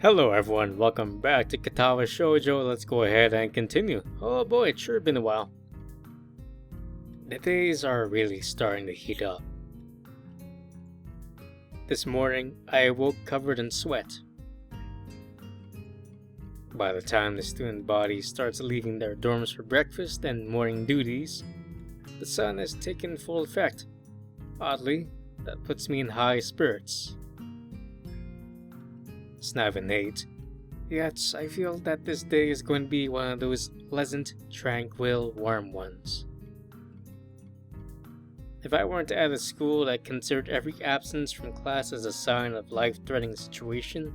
Hello everyone, welcome back to Katawa Shoujo. Let's go ahead and continue. Oh boy, it's sure been a while. The days are really starting to heat up. This morning, I woke covered in sweat. By the time the student body starts leaving their dorms for breakfast and morning duties, the sun has taken full effect. Oddly, that puts me in high spirits. It's now been 8, yet I feel that this day is going to be one of those pleasant, tranquil, warm ones. If I weren't at a school that considered every absence from class as a sign of life-threatening situation,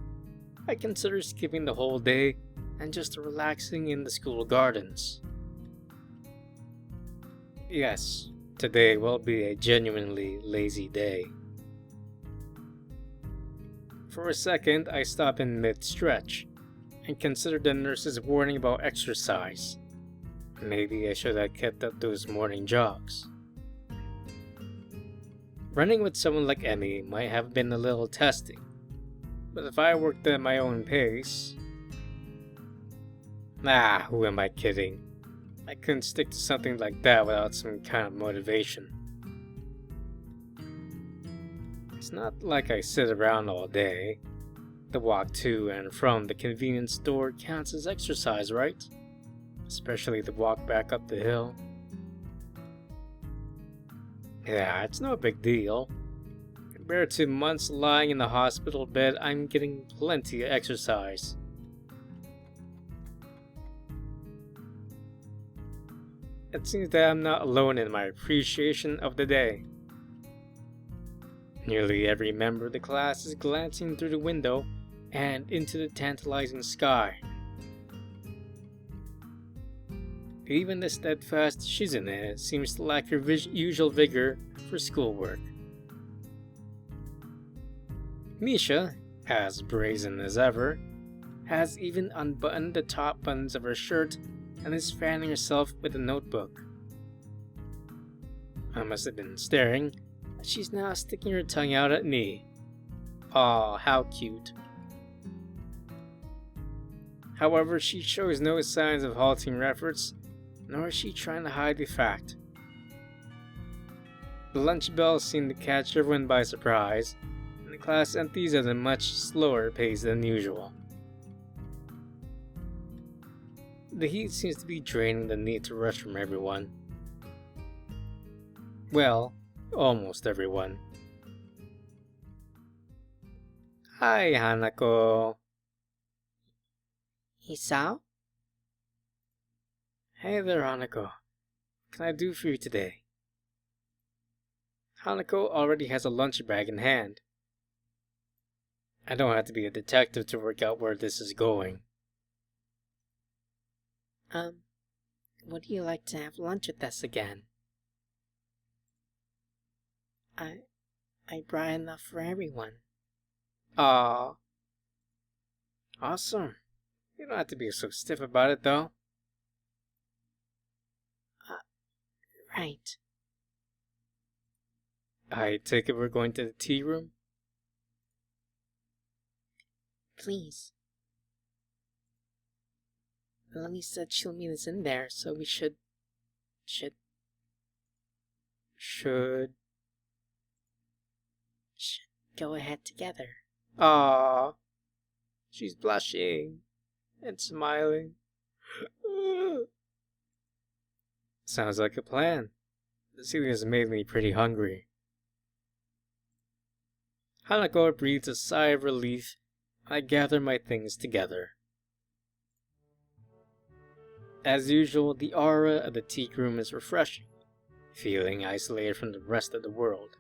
I'd consider skipping the whole day and just relaxing in the school gardens. Yes, today will be a genuinely lazy day. For a second, I stop in mid-stretch and consider the nurse's warning about exercise. Maybe I should have kept up those morning jogs. Running with someone like Emmy might have been a little testing, but if I worked at my own pace... who am I kidding? I couldn't stick to something like that without some kind of motivation. It's not like I sit around all day. The walk to and from the convenience store counts as exercise, right? Especially the walk back up the hill. Yeah, it's no big deal. Compared to months lying in the hospital bed, I'm getting plenty of exercise. It seems that I'm not alone in my appreciation of the day. Nearly every member of the class is glancing through the window and into the tantalizing sky. Even the steadfast Shizune seems to lack her usual vigor for schoolwork. Misha, as brazen as ever, has even unbuttoned the top buttons of her shirt and is fanning herself with a notebook. I must have been staring. She's now sticking her tongue out at me. Aw, how cute. However, she shows no signs of halting her efforts, nor is she trying to hide the fact. The lunch bell seemed to catch everyone by surprise, and the class empties at a much slower pace than usual. The heat seems to be draining the need to rush from everyone. Well, almost everyone. Hi, Hanako. Isao? Hey there, Hanako. What can I do for you today? Hanako already has a lunch bag in hand. I don't have to be a detective to work out where this is going. Would you like to have lunch with us again? I brought enough for everyone. Aww. Awesome. You don't have to be so stiff about it, though. Right. I take it we're going to the tea room? Please. Lily said she'll meet us in there, so we should go ahead together. Aww. She's blushing and smiling. Sounds like a plan. This evening has made me pretty hungry. Hanako breathes a sigh of relief. I gather my things together. As usual, the aura of the tea room is refreshing, feeling isolated from the rest of the world.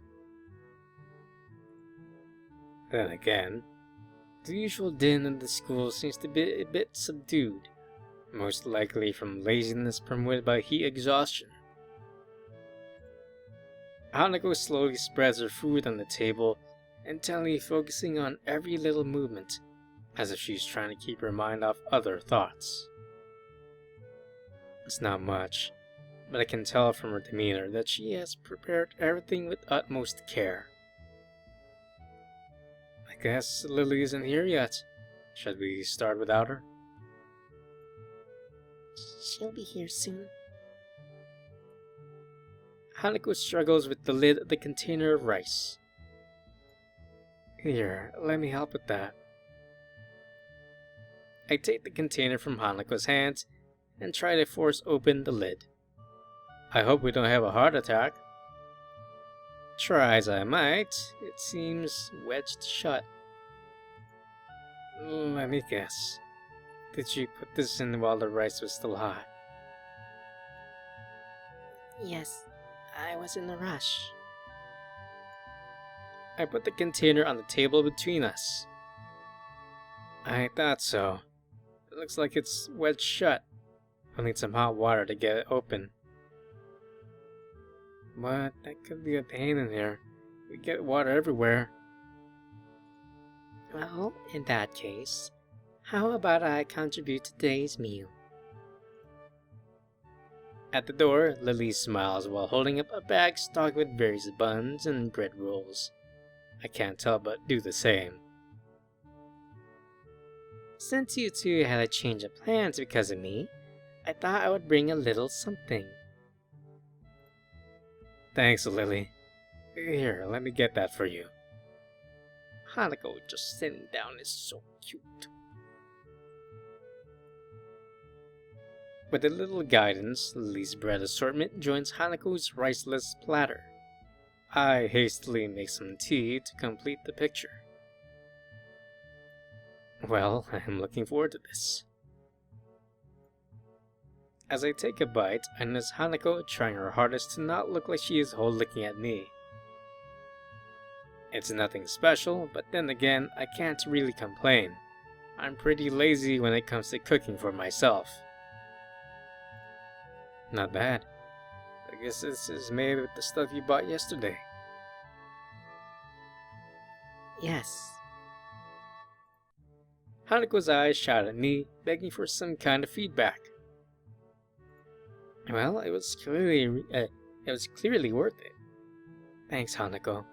Then again, the usual din of the school seems to be a bit subdued, most likely from laziness promoted by heat exhaustion. Hanako slowly spreads her food on the table, intently focusing on every little movement, as if she's trying to keep her mind off other thoughts. It's not much, but I can tell from her demeanor that she has prepared everything with utmost care. I guess Lily isn't here yet. Should we start without her? She'll be here soon. Hanako struggles with the lid of the container of rice. Here, let me help with that. I take the container from Hanako's hands and try to force open the lid. I hope we don't have a heart attack. Try as I might, it seems wedged shut. Let me guess. Did you put this in while the rice was still hot? Yes, I was in a rush. I put the container on the table between us. I thought so. It looks like it's wedged shut. We'll need some hot water to get it open. But that could be a pain in here. We get water everywhere. Well, in that case, how about I contribute to today's meal? At the door, Lily smiles while holding up a bag stocked with various buns and bread rolls. I can't help but do the same. Since you two had a change of plans because of me, I thought I would bring a little something. Thanks, Lily. Here, let me get that for you. Hanako just sitting down is so cute. With a little guidance, Lily's bread assortment joins Hanako's riceless platter. I hastily make some tea to complete the picture. Well, I'm looking forward to this. As I take a bite, I notice Hanako trying her hardest to not look like she is looking at me. It's nothing special, but then again, I can't really complain. I'm pretty lazy when it comes to cooking for myself. Not bad. I guess this is made with the stuff you bought yesterday. Yes. Hanako's eyes shot at me, begging for some kind of feedback. Well, it was clearly worth it. Thanks, Hanako.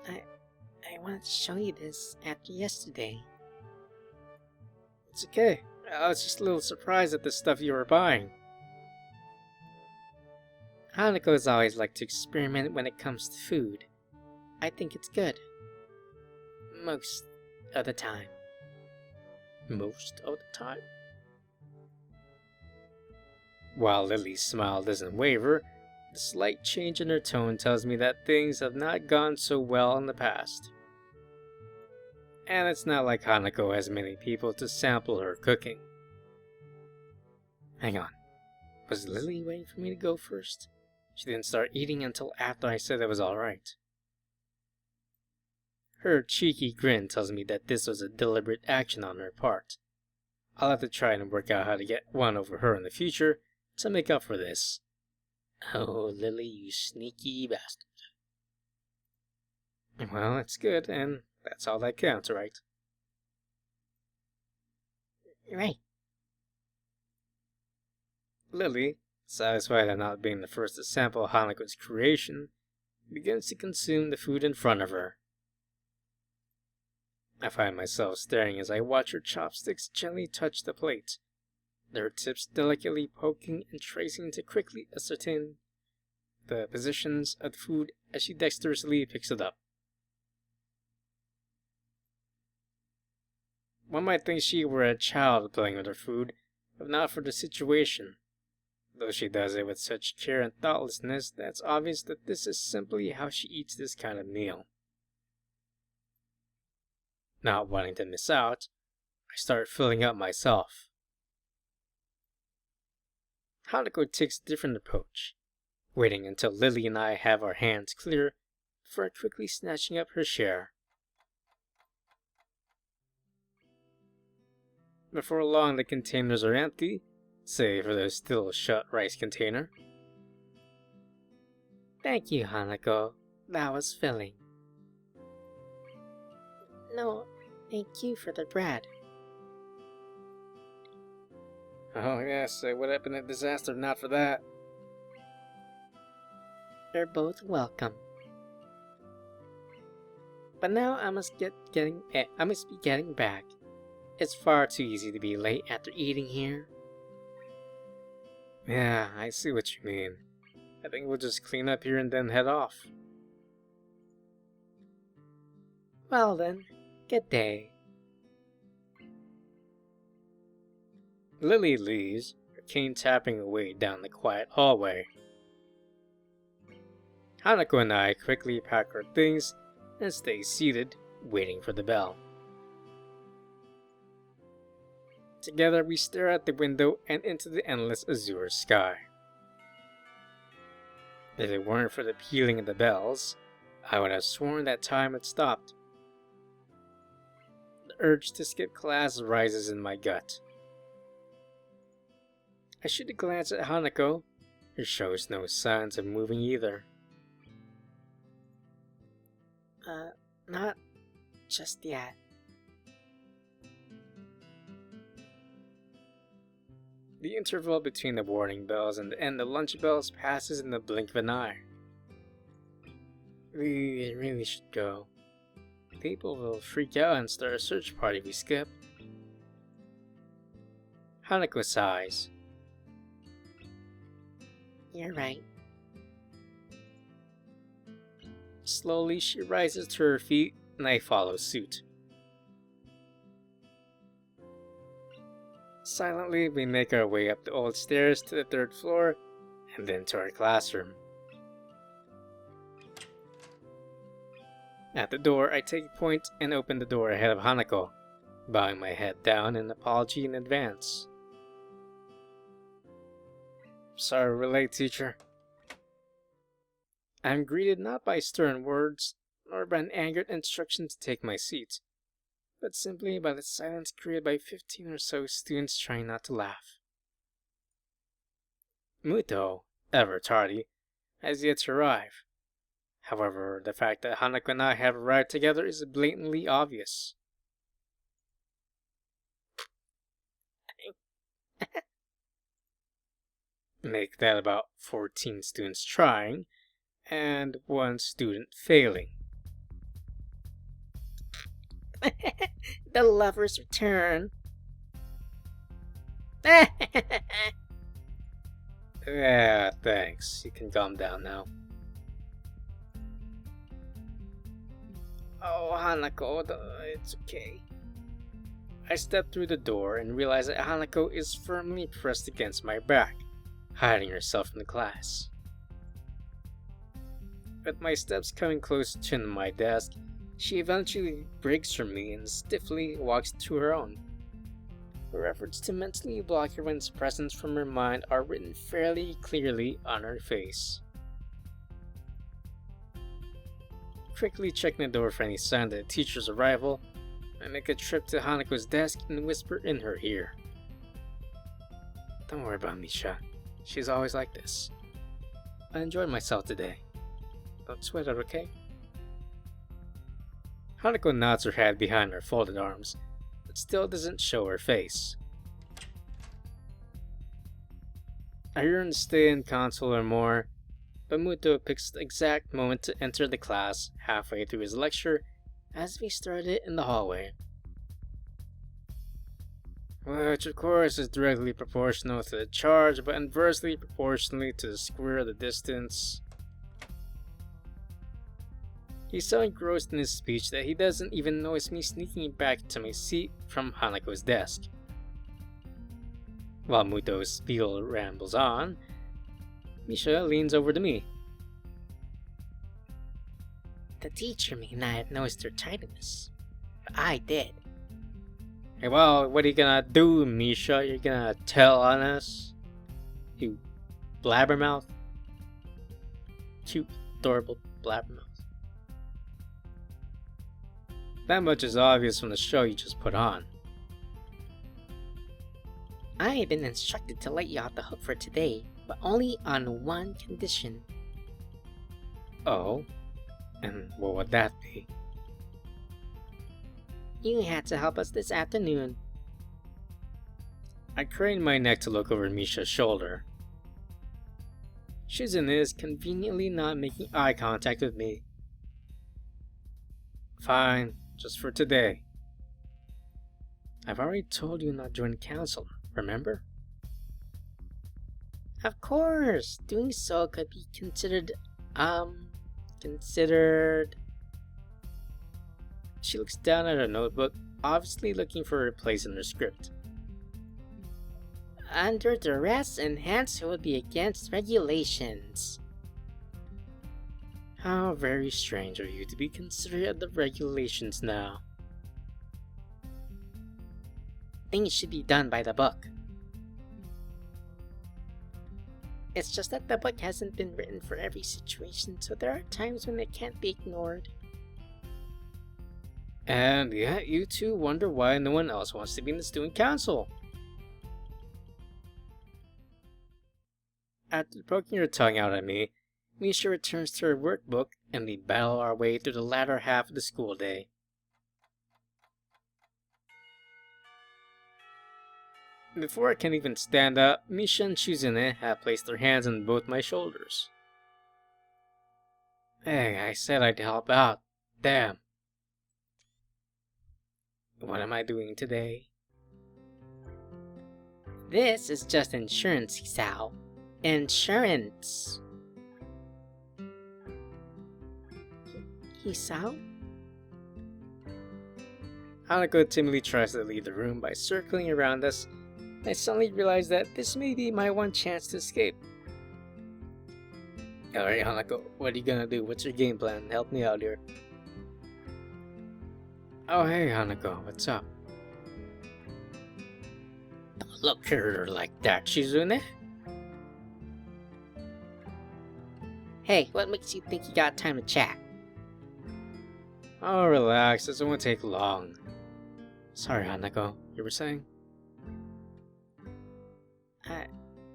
I wanted to show you this after yesterday. It's okay. I was just a little surprised at the stuff you were buying. Hanako has always liked to experiment when it comes to food. I think it's good. Most of the time. Most of the time? While Lily's smile doesn't waver, the slight change in her tone tells me that things have not gone so well in the past. And it's not like Hanako has many people to sample her cooking. Hang on. Was Lily waiting for me to go first? She didn't start eating until after I said it was alright. Her cheeky grin tells me that this was a deliberate action on her part. I'll have to try and work out how to get one over her in the future to make up for this. Oh, Lily, you sneaky bastard. Well, it's good, and that's all that counts, right? Right. Lily, satisfied at not being the first to sample Hanako's creation, begins to consume the food in front of her. I find myself staring as I watch her chopsticks gently touch the plate, their tips delicately poking and tracing to quickly ascertain the positions of the food as she dexterously picks it up. One might think she were a child playing with her food, if not for the situation. Though she does it with such care and thoughtlessness that it's obvious that this is simply how she eats this kind of meal. Not wanting to miss out, I start filling up myself. Hanako takes a different approach, waiting until Lily and I have our hands clear before quickly snatching up her share. Before long, the containers are empty, save for the still shut rice container. Thank you, Hanako. That was filling. No, thank you for the bread. Oh yes, it would have been a disaster if not for that. You're both welcome. But now I must be getting back. It's far too easy to be late after eating here. Yeah, I see what you mean. I think we'll just clean up here and then head off. Well then, good day. Lily leaves, her cane tapping away down the quiet hallway. Hanako and I quickly pack our things and stay seated, waiting for the bell. Together we stare out the window and into the endless azure sky. If it weren't for the pealing of the bells, I would have sworn that time had stopped. The urge to skip class rises in my gut. I shoot a glance at Hanako, who shows no signs of moving either. Not just yet. The interval between the warning bells and the end of lunch bells passes in the blink of an eye. We really should go. People will freak out and start a search party if we skip. Hanako sighs. You're right. Slowly she rises to her feet and I follow suit. Silently we make our way up the old stairs to the 3rd floor and then to our classroom. At the door I take point and open the door ahead of Hanako, bowing my head down in apology in advance. Sorry we're late, teacher. I am greeted not by stern words, nor by an angered instruction to take my seat, but simply by the silence created by 15 or so students trying not to laugh. Muto, ever tardy, has yet to arrive. However, the fact that Hanako and I have arrived together is blatantly obvious. Make that about 14 students trying, and 1 student failing. The lovers return. Yeah, thanks. You can calm down now. Oh, Hanako, it's okay. I step through the door and realize that Hanako is firmly pressed against my back, hiding herself from the class. With my steps coming close to my desk, she eventually breaks from me and stiffly walks to her own. Her efforts to mentally block everyone's presence from her mind are written fairly clearly on her face. Quickly checking the door for any sign of the teacher's arrival, I make a trip to Hanako's desk and whisper in her ear. Don't worry about Misha. She's always like this. I enjoyed myself today. Don't sweat it, okay? Hanako nods her head behind her folded arms, but still doesn't show her face. I yearn to stay and console her more, but Muto picks the exact moment to enter the class halfway through his lecture as we start it in the hallway. Which of course is directly proportional to the charge, but inversely proportionally to the square of the distance. He's so engrossed in his speech that he doesn't even notice me sneaking back to my seat from Hanako's desk. While Muto's spiel rambles on, Misha leans over to me. The teacher may not have noticed her tardiness, but I did. Hey, well, what are you gonna do, Misha? You're gonna tell on us? You blabbermouth? Cute, adorable blabbermouth. That much is obvious from the show you just put on. I have been instructed to let you off the hook for today, but only on one condition. Oh? And what would that be? You had to help us this afternoon. I crane my neck to look over Misha's shoulder. Shizune is conveniently not making eye contact with me. Fine, just for today. I've already told you not to join council, remember? Of course, doing so could be considered. She looks down at her notebook, obviously looking for a place in her script. Under duress and hence it would be against regulations. How very strange of you to be considerate of the regulations now. Things should be done by the book. It's just that the book hasn't been written for every situation, so there are times when it can't be ignored. And yet you two wonder why no one else wants to be in the student council. After poking her tongue out at me, Misha returns to her workbook and we battle our way through the latter half of the school day. Before I can even stand up, Misha and Shizune have placed their hands on both my shoulders. Hey, I said I'd help out. Damn. What am I doing today? This is just insurance, Hisao. Insurance. Hisao? Hanako timidly tries to leave the room by circling around us. I suddenly realize that this may be my one chance to escape. Alright, Hanako, what are you gonna do? What's your game plan? Help me out here. Oh, hey, Hanako, what's up? Don't look at her like that, Shizune. Hey, what makes you think you got time to chat? Oh, relax, this won't take long. Sorry, Hanako, you were saying?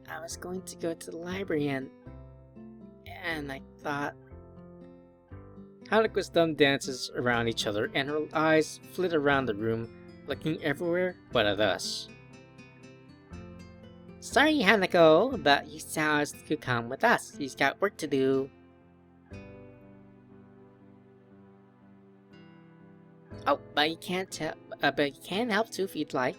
I was going to go to the library and I thought... Hanako's thumb dances around each other and her eyes flit around the room, looking everywhere but at us. Sorry, Hanako, but Hisao could come with us. He's got work to do. Oh, but you can't help. But you can help too if you'd like.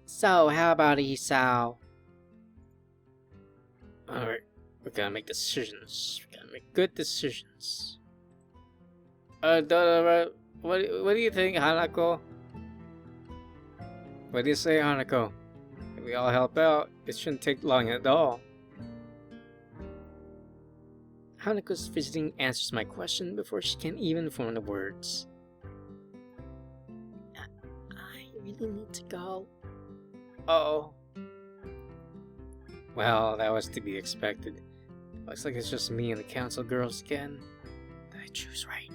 So, how about Hisao? Alright, we gotta make decisions. We gotta make good decisions. What do you think, Hanako? What do you say, Hanako? If we all help out, it shouldn't take long at all. Hanako's fidgeting answers my question before she can even form the words. I really need to go. Uh-oh. Well, that was to be expected. Looks like it's just me and the council girls again. Did I choose right?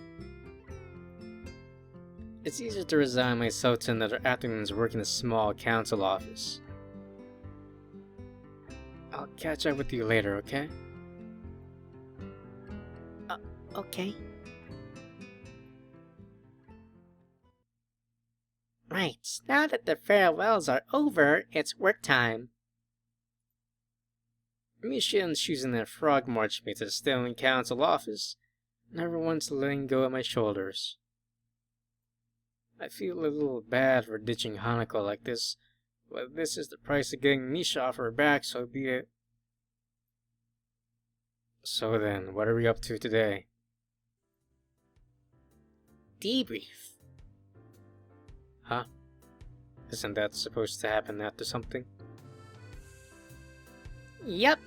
It's easier to resign myself to another afternoon's work in a small council office. I'll catch up with you later, okay? Okay. Right, now that the farewells are over, it's work time. Misha and Shizune frog marched me to the stone council office, never once letting go of my shoulders. I feel a little bad for ditching Hanako like this, but this is the price of getting Misha off her back, so be it. So then, what are we up to today? Debrief. Huh? Isn't that supposed to happen after something? Yep.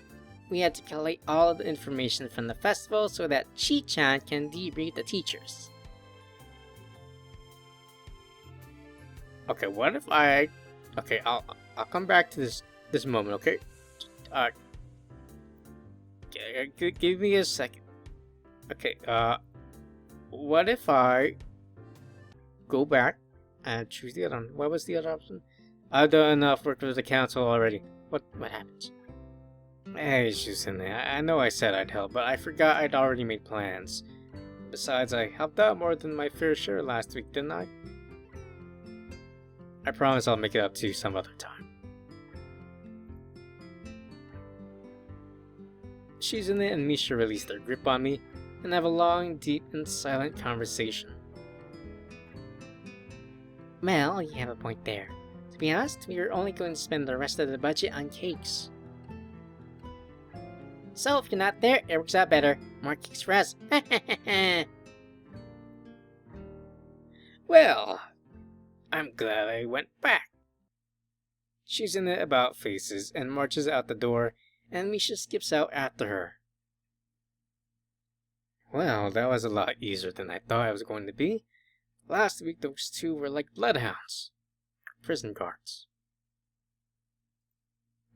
We had to collate all of the information from the festival so that Chi-chan can debrief the teachers. Okay, what if I... Okay, I'll come back to this moment, okay? Give me a second. Okay, what if I go back and choose the other one? What was the other option? I've done enough work with the council already. What happens? Hey, Shizune, I know I said I'd help, but I forgot I'd already made plans. Besides, I helped out more than my fair share last week, didn't I? I promise I'll make it up to you some other time. Shizune and Misha release their grip on me and have a long, deep, and silent conversation. Well, you have a point there. To be honest, we are only going to spend the rest of the budget on cakes. So if you're not there, it works out better. More cakes for us. Well, I'm glad I went back. Shizune about faces and marches out the door, and Misha skips out after her. Well, that was a lot easier than I thought it was going to be. Last week those two were like bloodhounds. Prison guards.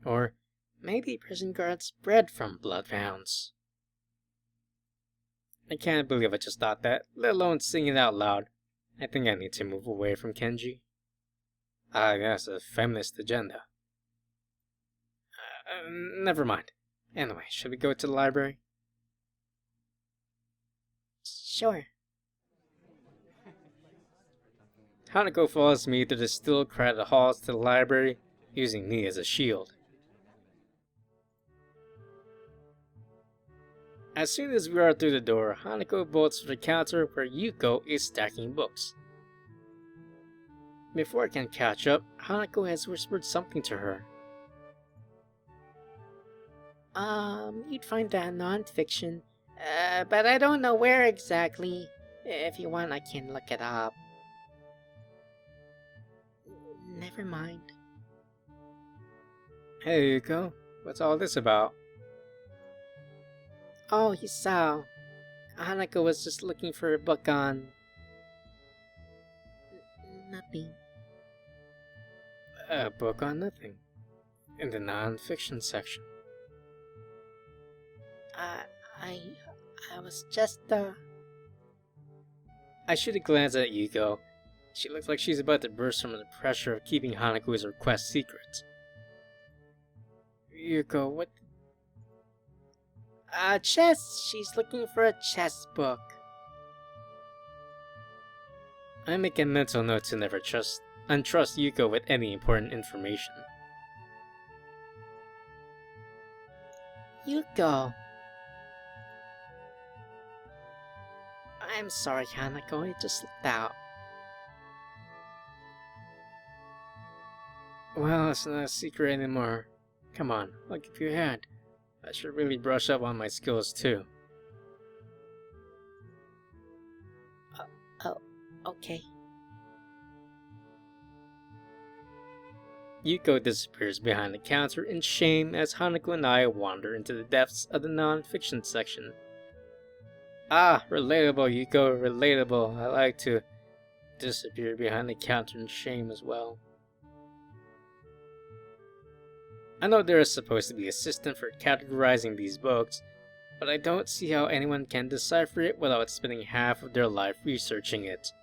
Or maybe prison guards bred from bloodhounds. I can't believe I just thought that, let alone sing it out loud. I think I need to move away from Kenji. Ah, yes, a feminist agenda. Never mind. Anyway, should we go to the library? Sure. Hanako follows me through the still crowded halls to the library, using me as a shield. As soon as we are through the door, Hanako bolts for the counter where Yuko is stacking books. Before I can catch up, Hanako has whispered something to her. You'd find that non-fiction, but I don't know where exactly. If you want, I can look it up. Never mind. Hey Yuko, what's all this about? Oh, you saw. Hanako was just looking for a book on... nothing. A book on nothing. In the non-fiction section. I was just, I shoot a glance at Yuko. She looks like she's about to burst from the pressure of keeping Hanako's request secret. Yuko, what? Chess. She's looking for a chess book. I make a mental note to never untrust Yuko with any important information. Yuko. I'm sorry, Hanako. It just slipped out. Well, it's not a secret anymore. Come on, I'll give you a hand. I should really brush up on my skills too. Okay. Yuko disappears behind the counter in shame as Hanako and I wander into the depths of the non-fiction section. Ah, relatable, Yuko, relatable. I like to disappear behind the counter in shame as well. I know there is supposed to be a system for categorizing these books, but I don't see how anyone can decipher it without spending half of their life researching it.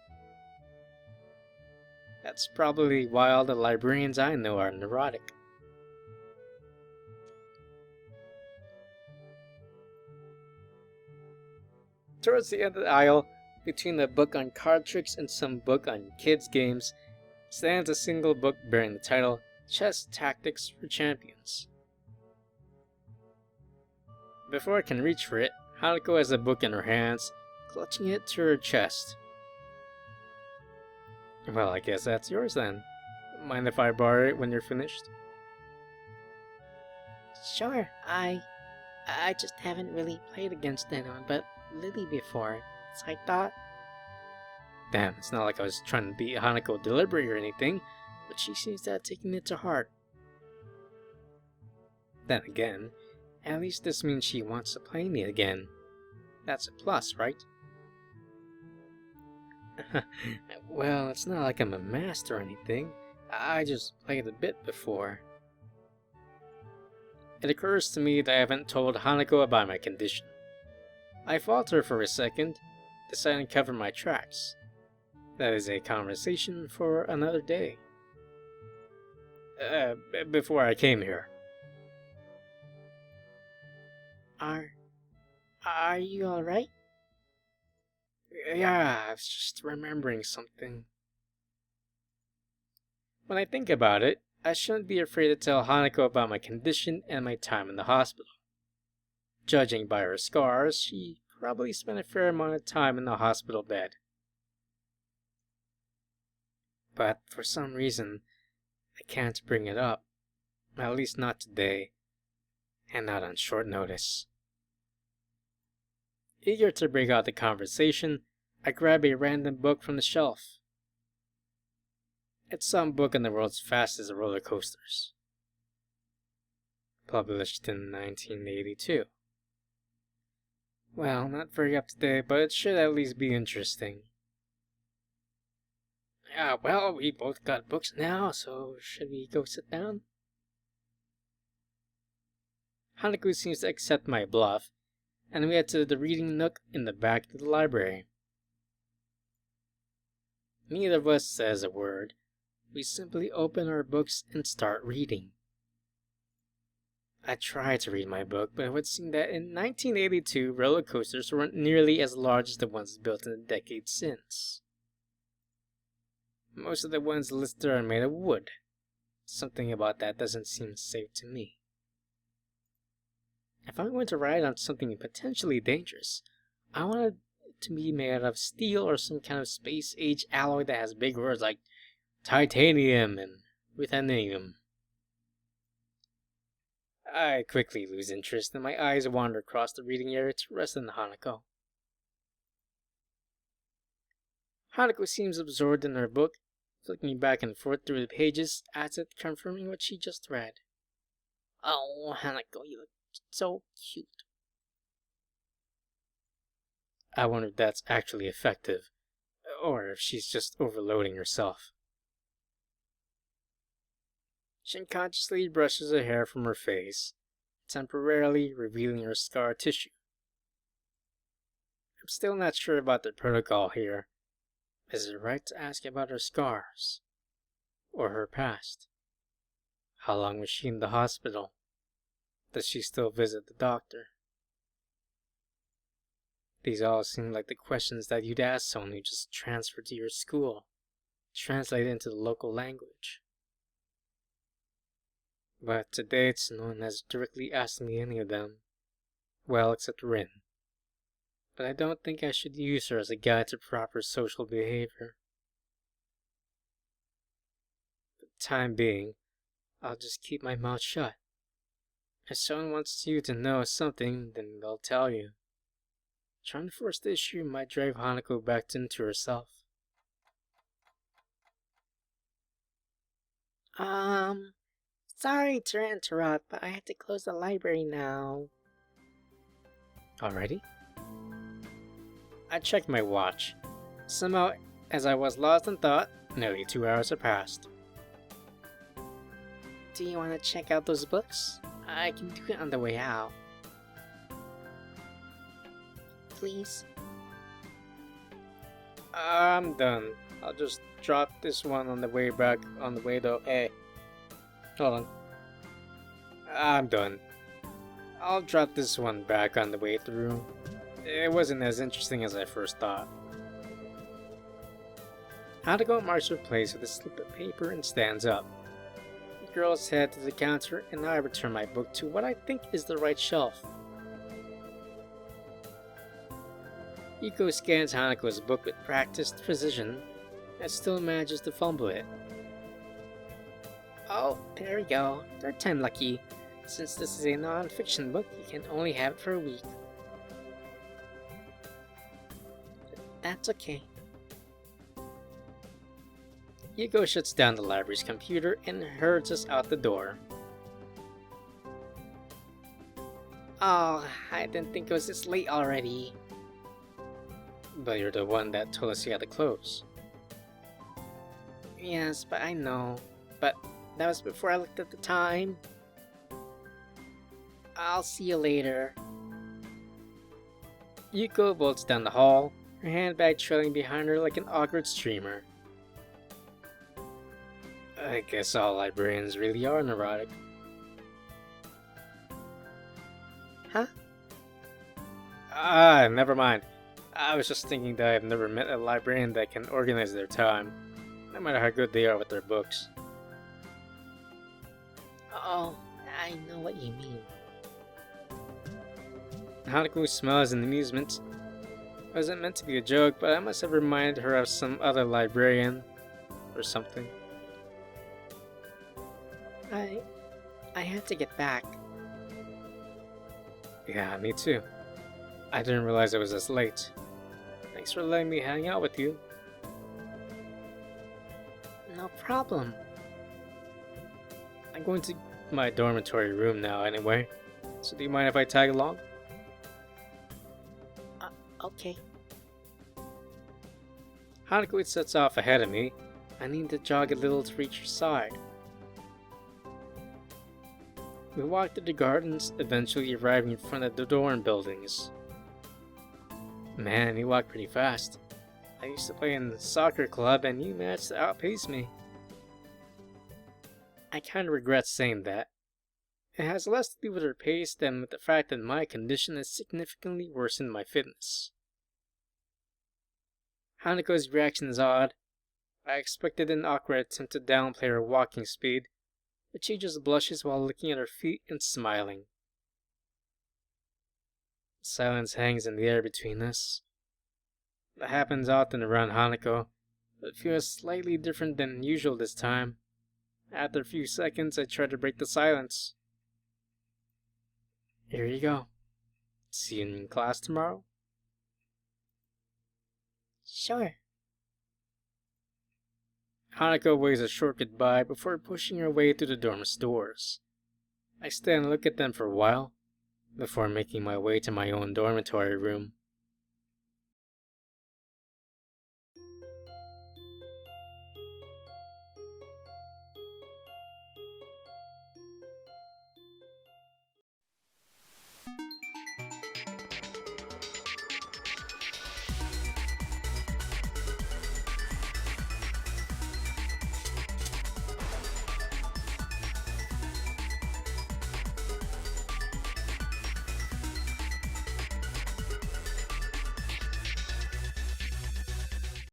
That's probably why all the librarians I know are neurotic. Towards the end of the aisle, between a book on card tricks and some book on kids' games, stands a single book bearing the title Chess Tactics for Champions. Before I can reach for it, Hanako has the book in her hands, clutching it to her chest. Well, I guess that's yours then. Mind if I borrow it when you're finished? Sure, I just haven't really played against anyone but Lily before, so I thought... Damn, it's not like I was trying to beat Hanako deliberately or anything, but she seems to have taken it to heart. Then again, at least this means she wants to play me again. That's a plus, right? Well, it's not like I'm a master or anything. I just played a bit before. It occurs to me that I haven't told Hanako about my condition. I falter for a second, deciding to cover my tracks. That is a conversation for another day. Before I came here. Are you alright? Yeah, I was just remembering something. When I think about it, I shouldn't be afraid to tell Hanako about my condition and my time in the hospital. Judging by her scars, she probably spent a fair amount of time in the hospital bed. But for some reason, I can't bring it up. At least not today, and not on short notice. Eager to bring out the conversation, I grab a random book from the shelf. It's some book on the world's fastest roller coasters. Published in 1982. Well, not very up to date, but it should at least be interesting. Yeah, well, we both got books now, so should we go sit down? Hanako seems to accept my bluff, and we head to the reading nook in the back of the library. Neither of us says a word. We simply open our books and start reading. I tried to read my book, but it would seem that in 1982, roller coasters weren't nearly as large as the ones built in the decades since. Most of the ones listed are made of wood. Something about that doesn't seem safe to me. If I'm going to ride on something potentially dangerous, I want it to be made of steel or some kind of space-age alloy that has big words like titanium and ruthenium. I quickly lose interest and my eyes wander across the reading area to rest on Hanako. Hanako seems absorbed in her book, flicking back and forth through the pages as if confirming what she just read. Oh, Hanako, you look so cute. I wonder if that's actually effective, or if she's just overloading herself. She unconsciously brushes her hair from her face, temporarily revealing her scar tissue. I'm still not sure about the protocol here. Is it right to ask about her scars? Or her past? How long was she in the hospital? Does she still visit the doctor? These all seem like the questions that you'd ask someone who just transferred to your school, translated into the local language. But to date, no one has directly asked me any of them. Well, except Rin. But I don't think I should use her as a guide to proper social behavior. For the time being, I'll just keep my mouth shut. If someone wants you to know something, then they'll tell you. Trying to force the issue might drive Hanako back into herself. Sorry to interrupt, but I have to close the library now. Already? I checked my watch. Somehow, as I was lost in thought, nearly 2 hours had passed. Do you want to check out those books? I can do it on the way out. Please? I'm done. I'll just drop this one on the way back on the way though. Hey. Hold on. I'm done. I'll drop this one back on the way through. It wasn't as interesting as I first thought. Hanako marks her place with a slip of paper and stands up. The girls head to the counter and I return my book to what I think is the right shelf. Yuko scans Hanako's book with practiced precision and still manages to fumble it. Oh, there we go. Third time lucky. Since this is a non-fiction book, you can only have it for a week. That's okay. Yuko shuts down the library's computer and herds us out the door. Oh, I didn't think it was this late already. But you're the one that told us you had to close. Yes, but I know. But that was before I looked at the time. I'll see you later. Yuko bolts down the hall, her handbag trailing behind her like an awkward streamer. I guess all librarians really are neurotic. Huh? Never mind. I was just thinking that I've never met a librarian that can organize their time, no matter how good they are with their books. Oh, I know what you mean. Hanako smiles in amusement. It wasn't meant to be a joke, but I must have reminded her of some other librarian or something. I had to get back. Yeah, me too. I didn't realize it was this late. Thanks for letting me hang out with you. No problem. I'm going to my dormitory room now anyway, so do you mind if I tag along? Okay. Hanako sets off ahead of me. I need to jog a little to reach her side. We walk through the gardens, eventually arriving in front of the dorm buildings. Man, you walk pretty fast. I used to play in the soccer club and you managed to outpace me. I kinda regret saying that. It has less to do with her pace than with the fact that my condition has significantly worsened my fitness. Hanako's reaction is odd. I expected an awkward attempt to downplay her walking speed, but she just blushes while looking at her feet and smiling. Silence hangs in the air between us. That happens often around Hanako, but it feels slightly different than usual this time. After a few seconds, I try to break the silence. Here you go. See you in class tomorrow? Sure. Hanako waves a short goodbye before pushing her way through the dorm's doors. I stand and look at them for a while, before making my way to my own dormitory room.